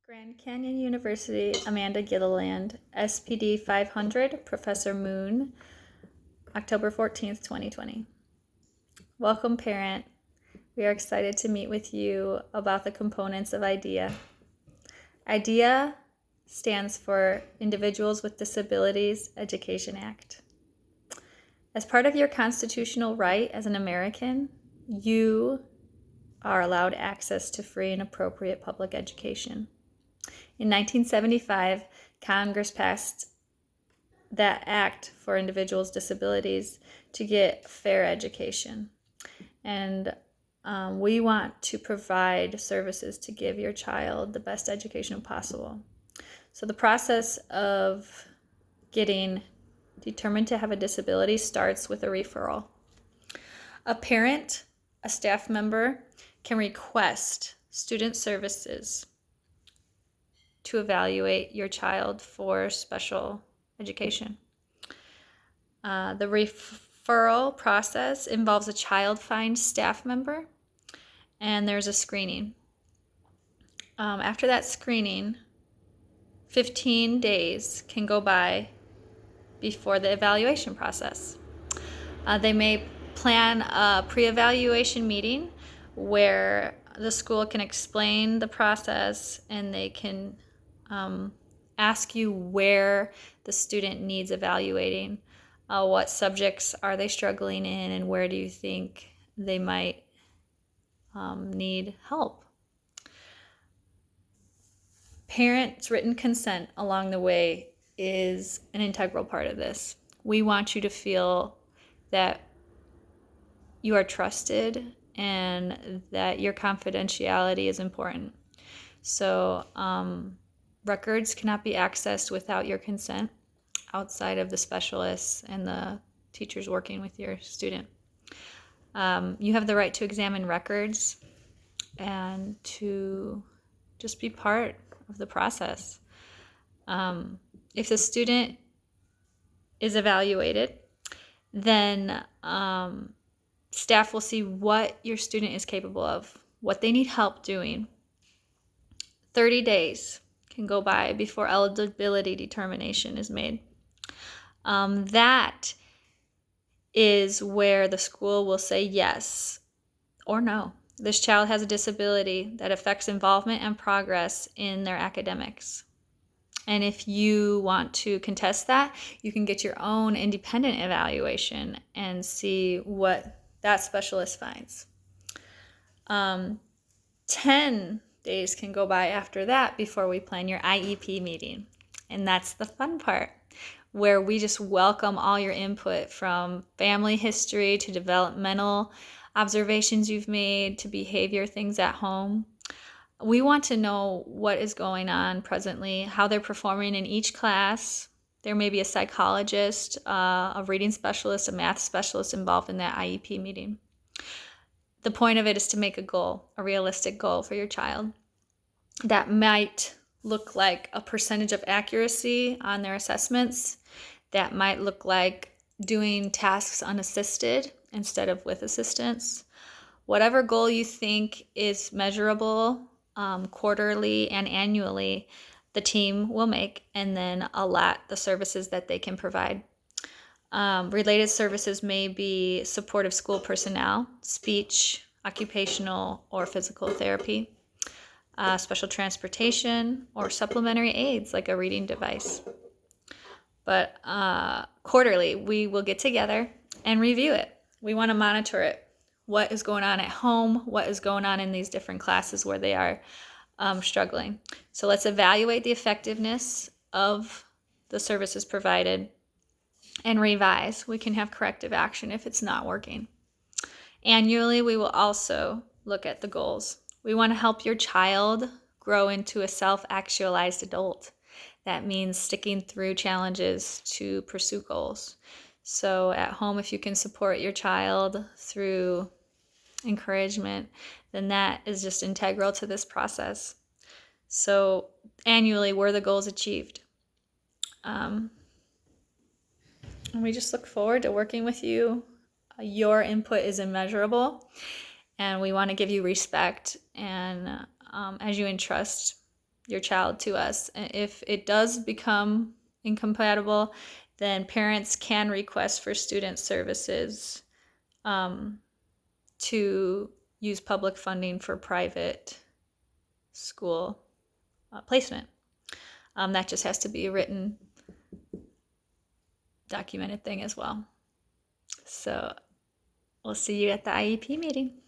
Grand Canyon University, Amanda Gilliland, SPD 500, Professor Moon, October 14th, 2020. Welcome, parent. We are excited to meet with you about the components of IDEA. IDEA stands for Individuals with Disabilities Education Act. As part of your constitutional right as an American, you are allowed access to free and appropriate public education. In 1975, Congress passed that act for individuals with disabilities to get fair education. And we want to provide services to give your child the best education possible. So the process of getting determined to have a disability starts with a referral. A parent, a staff member, can request student services to evaluate your child for special education. The referral process involves a child find staff member, and there's a screening. After that screening, 15 days can go by before the evaluation process. They may plan a pre-evaluation meeting where the school can explain the process and they can ask you where the student needs evaluating, what subjects are they struggling in, and where do you think they might need help. Parents' written consent along the way is an integral part of this. We want you to feel that you are trusted and that your confidentiality is important. So records cannot be accessed without your consent outside of the specialists and the teachers working with your student. You have the right to examine records and to just be part of the process. If the student is evaluated, then staff will see what your student is capable of, what they need help doing. 30 days can go by before eligibility determination is made. That is where the school will say yes or no. This child has a disability that affects involvement and progress in their academics. And if you want to contest that, you can get your own independent evaluation and see what that specialist finds. 10 days can go by after that before we plan your IEP meeting. And that's the fun part, where we just welcome all your input, from family history to developmental observations you've made to behavior things at home. We want to know what is going on presently, how they're performing in each class. There may be a psychologist, a reading specialist, a math specialist involved in that IEP meeting. The point of it is to make a goal, a realistic goal for your child. That might look like a percentage of accuracy on their assessments. That might look like doing tasks unassisted instead of with assistance. Whatever goal you think is measurable, quarterly and annually, the team will make and then allot the services that they can provide. Related services may be supportive school personnel, speech, occupational or physical therapy, special transportation, or supplementary aids like a reading device. But quarterly, we will get together and review it. We want to monitor it. What is going on at home? What is going on in these different classes where they are struggling? So let's evaluate the effectiveness of the services provided and revise. We can have corrective action if it's not working. Annually, we will also look at the goals. We want to help your child grow into a self-actualized adult. That means sticking through challenges to pursue goals. So at home, if you can support your child through encouragement, then that is just integral to this process. So annually, were the goals achieved? And we just look forward to working with you. Your input is immeasurable, and we want to give you respect and as you entrust your child to us. And if it does become incompatible, then parents can request for student services to use public funding for private school placement. That just has to be a written, documented thing as well. So we'll see you at the IEP meeting.